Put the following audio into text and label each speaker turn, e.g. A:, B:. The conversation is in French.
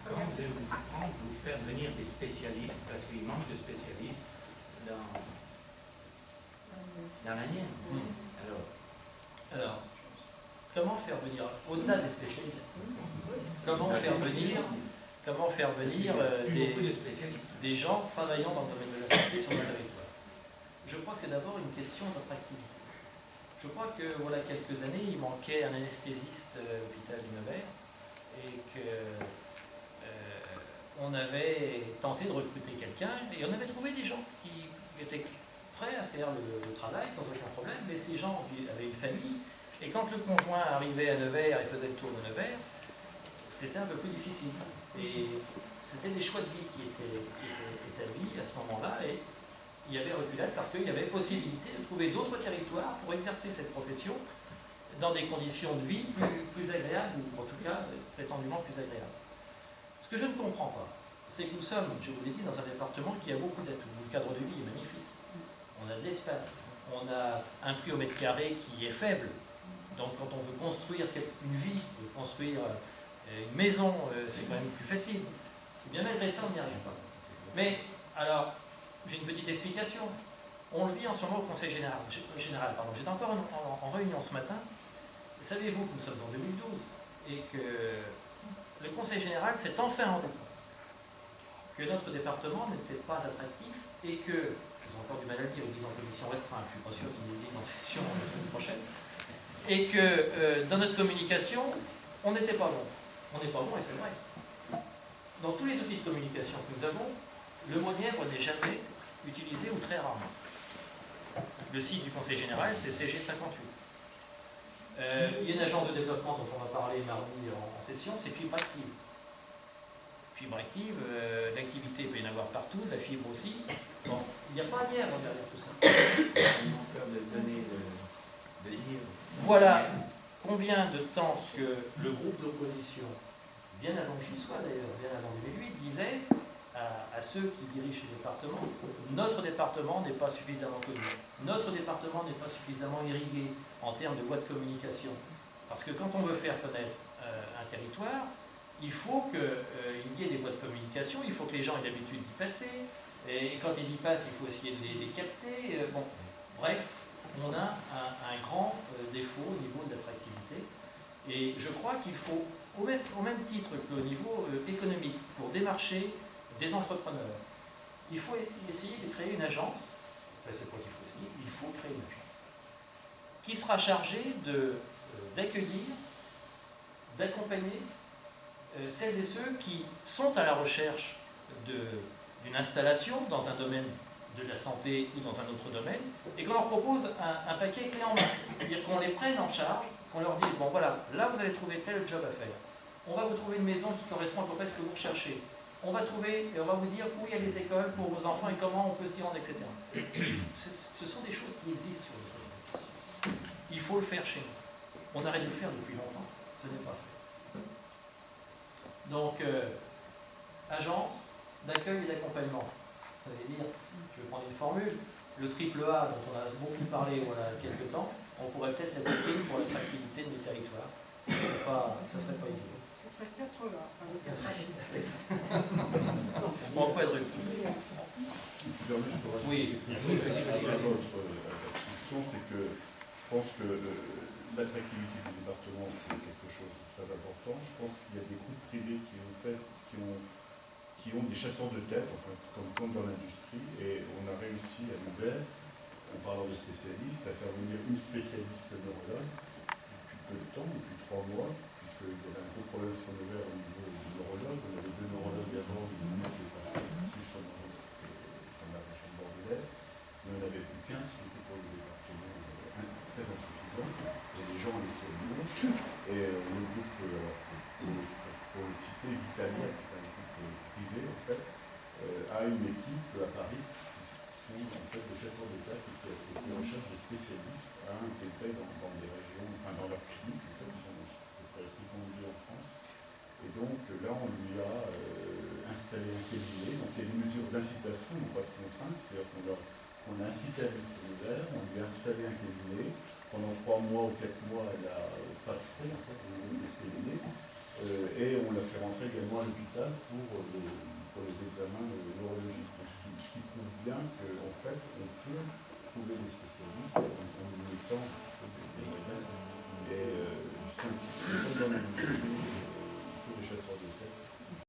A: Comment vous allez vous faire venir des spécialistes, parce qu'il manque de spécialistes dans l'ANIEM.
B: Alors, comment faire venir, au-delà des spécialistes, comment faire venir des gens travaillant dans le domaine de la santé sur le territoire? Je crois que c'est d'abord une question d'attractivité. Je crois que voilà quelques années, il manquait un anesthésiste à l'hôpital du Nevers et qu'on avait tenté de recruter quelqu'un et on avait trouvé des gens qui étaient prêts à faire le travail sans aucun problème, mais ces gens avaient une famille et quand le conjoint arrivait à Nevers et faisait le tour de Nevers, c'était un peu plus difficile. Et c'était des choix de vie qui étaient établis à ce moment-là et il y avait reculade parce qu'il y avait possibilité de trouver d'autres territoires pour exercer cette profession dans des conditions de vie plus agréables, ou en tout cas prétendument plus agréables. Ce que je ne comprends pas, c'est que nous sommes, je vous l'ai dit, dans un département qui a beaucoup d'atouts. Le cadre de vie est magnifique. On a de l'espace, on a un prix au mètre carré qui est faible. Donc quand on veut construire une vie, construire une maison, c'est quand même plus facile. Et bien malgré ça, on n'y arrive pas. Mais alors, j'ai une petite explication. On le vit en ce moment au Conseil général. J'étais encore en réunion ce matin. Savez-vous que nous sommes en 2012 et que le Conseil général s'est enfin rendu compte que notre département n'était pas attractif et que, j'ai encore du mal à le dire, église en commission restreinte, je ne suis pas sûr qu'il y ait une église en session la semaine prochaine, et que dans notre communication, on n'était pas bon. On n'est pas bon et c'est vrai. Dans tous les outils de communication que nous avons, le mot Nièvre n'est jamais utilisé ou très rarement. Le site du Conseil général, c'est CG58. Il y a une agence de développement dont on va parler mardi en session, c'est Fibre Active. Fibre Active, l'activité peut y en avoir partout, de la fibre aussi. Bon, il n'y a pas Nièvre derrière tout ça. Voilà combien de temps que le groupe d'opposition, bien avant que j'y sois d'ailleurs, bien avant 2008, disait à ceux qui dirigent ce département, notre département n'est pas suffisamment connu, notre département n'est pas suffisamment irrigué en termes de voies de communication. Parce que quand on veut faire connaître un territoire, il faut qu'il y ait des voies de communication, il faut que les gens aient l'habitude d'y passer, et quand ils y passent, il faut essayer de les capter. Bon, bref, on a un grand défaut au niveau de l'attractivité, et je crois qu'il faut, au même titre qu'au niveau économique, pour démarcher des entrepreneurs, il faut essayer de créer une agence, enfin c'est pas qu'il faut essayer, il faut créer une agence, qui sera chargée d'accueillir, d'accompagner celles et ceux qui sont à la recherche d'une installation dans un domaine de la santé ou dans un autre domaine, et qu'on leur propose un paquet clé en main, c'est-à-dire qu'on les prenne en charge, qu'on leur dise, bon voilà, là vous allez trouver tel job à faire, on va vous trouver une maison qui correspond à peu près à ce que vous recherchez, on va vous dire où il y a les écoles pour vos enfants et comment on peut s'y rendre, etc. Ce sont des choses qui existent sur notre éducation. Il faut le faire chez nous. On arrête de le faire depuis longtemps, ce n'est pas fait. Donc, agence d'accueil et d'accompagnement. Vous allez dire, je vais prendre une formule, le triple A dont on a beaucoup parlé voilà, il y a quelques temps, on pourrait peut-être l'appliquer pour l'attractivité de nos territoires. Ça serait pas idéal.
C: Ça ferait 4 là.
B: On peut être utile. Oui.
D: Votre question, c'est que je pense que l'attractivité du département, c'est quelque chose de très important. Je pense qu'il y a des groupes privés qui ont des chasseurs de tête, enfin, comme dans l'industrie, et on a réussi à Nevers, en parlant de spécialistes, à faire venir une spécialiste neurologue depuis peu de temps, depuis 3 mois, puisqu'il y avait un gros problème sur Nevers au niveau du neurologue. On avait 2 neurologues avant, une qui est passée plus sur la région bordelaise, mais on n'avait plus qu'un, ce qui était pour le département très insuffisant, et les gens laissaient venir, et le groupe, pour le citer, Vitalia, qui est un groupe privé, en fait, a une équipe à Paris, qui sont en fait des chasseurs de tête qui recherchent des spécialistes à intégrer dans des régions, enfin dans leur clinique, en fait, ils sont à peu près 50 en France. Et donc là, on lui a installé un cabinet, donc il y a des mesures d'incitation, non pas de contrainte, c'est-à-dire qu'on a incité à venir sur Nevers, on lui a installé un cabinet, pendant 3 mois ou 4 mois, elle n'a pas de frais, en fait, au niveau de ce cabinet, et on l'a fait rentrer rentré également à l'hôpital pour les examens neurologiques. Ce qui prouve bien qu'en fait, on peut